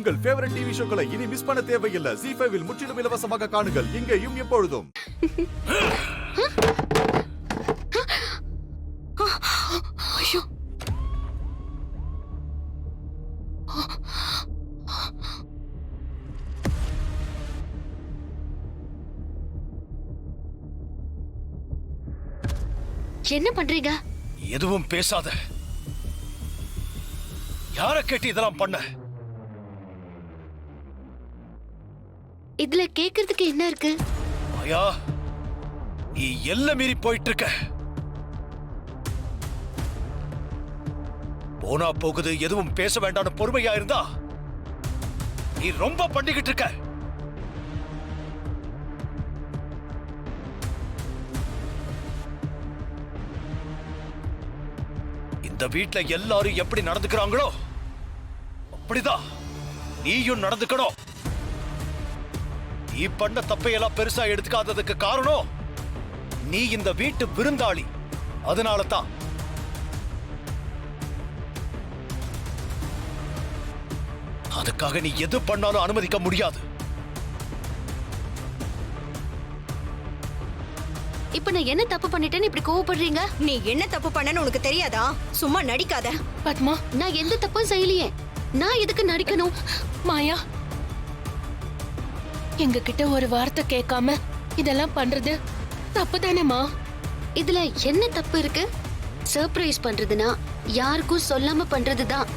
உங்கள் favourite TV ஷோக்களை இனி miss பண்ண தேவையில்லை. ZEE5 இல் முற்றிலும் இலவசமாக காணுங்கள், இங்கேயும் எப்பொழுதும். ஐயோ, என்ன பண்றீங்க? எதுவும் பேசாத. யார கேட்டு இதெல்லாம் பண்ண? இதுல கேக்குறதுக்கு என்ன இருக்கு? மாயா, நீ எல்லை மீறி போயிட்டு இருக்க. போனா போகுது, எதுவும் பேச வேண்டாம்னு பொறுமையா இருந்தா நீ ரொம்ப பண்ணிக்கிட்டு இருக்க. இந்த வீட்ல எல்லாரும் எப்படி நடந்துக்கிறாங்களோ அப்படிதான் நீயும் நடந்துக்கணும். நீ பண்ண தப்பையெல்லாம் பெருசா எடுத்துக்காததுக்கு காரணம் நீ இந்த வீட்டு விருந்தாளி. அதனால தான் அதுக்காக நீ எது பண்ணாலும் அனுமதிக்க முடியாது. இப்ப நான் என்ன தப்பு பண்ணிட்டேன்னு இப்படி கோவப்படுறீங்க? நீ என்ன தப்பு பண்ணன்னு உனக்கு தெரியாதா? சும்மா நடிக்காத. பத்மா, நான் எந்த தப்பும் செய்யலையே. நான் எதுக்கு நடிக்கணும்? மாயா, எங்க கிட்ட ஒரு வார்த்தை கேட்காம இதெல்லாம் பண்றது தப்பு தானேமா? இதுல என்ன தப்பு இருக்கு? சர்ப்ரைஸ் பண்றதுனா யாருக்கும் சொல்லாம பண்றதுதான்.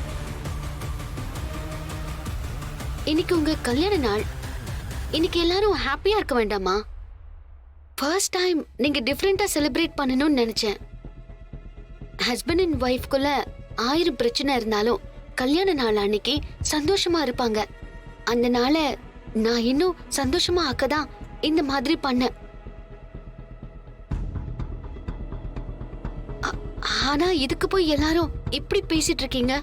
இன்னைக்கு உங்க கல்யாண நாள். இன்னைக்கு எல்லாரும் ஹாப்பியா இருக்க வேண்டாமா? ஃபர்ஸ்ட் டைம் நீங்க டிஃபரெண்டா செலிப்ரேட் பண்ணணும்னு நினைச்சேன். ஹஸ்பண்ட் அண்ட் ஒய்ஃப்குள்ள 1000 பிரச்சனை இருந்தாலும் கல்யாண நாள் அன்னைக்கு சந்தோஷமா இருப்பாங்க. அந்த நாளை நான் இன்னும் சந்தோஷமா ஆக்கதான் இந்த மாதிரி பண்ணேன். ஆனா இதுக்கு போய் எல்லாரும் இப்படி பேசிட்டு இருக்கீங்க.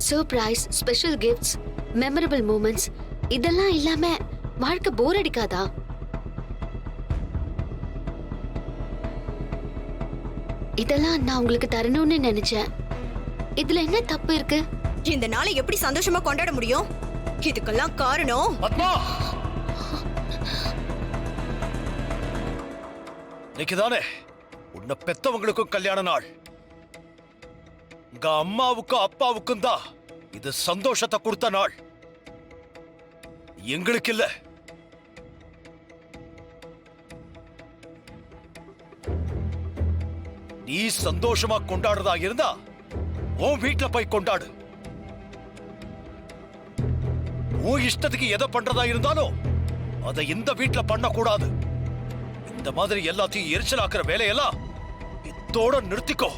Surprise, special gifts, memorable moments இதெல்லாம் இல்லாம வாழ்க்கை போர் அடிக்காதா? இதெல்லாம் நான் உங்களுக்கு தரணும்னு நினைச்சேன். இதுல என்ன தப்பு இருக்கு? இந்த நாளை எப்படி சந்தோஷமா கொண்டாட முடியும்? இதுக்கெல்லாம் காரணம் பத்மா. இன்னைக்குதானே உன்னை பெத்தவங்களுக்கும் கல்யாண நாள். உங்க அம்மாவுக்கும் அப்பாவுக்கும் தான் இது சந்தோஷத்தை கொடுத்த நாள், எங்களுக்கு இல்ல. நீ சந்தோஷமா கொண்டாடுறதா இருந்தா உன் வீட்டுல போய் கொண்டாடு. உன் இஷ்டத்துக்கு எதை பண்றதா இருந்தாலும் அதை இந்த வீட்டுல பண்ண கூடாது. இந்த மாதிரி எல்லாத்தையும் எரிச்சலாக்குற வேலையெல்லாம் இதோட நிறுத்திக்கோ.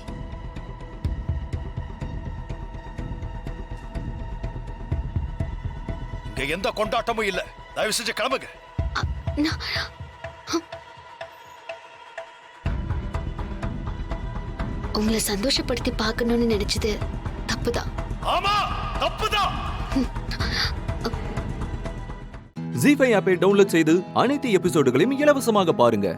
இங்க எந்த கொண்டாட்டமும் இல்ல. தயவு செஞ்சு கிளம்புங்க. உங்களை சந்தோஷப்படுத்தி பார்க்கணும்னு நினைச்சது தப்புதான். ஆமா, தப்புதான். ZEE5 ஆப்பை டவுன்லோட் செய்து அனைத்து எபிசோடுகளையும் இலவசமாக பாருங்க.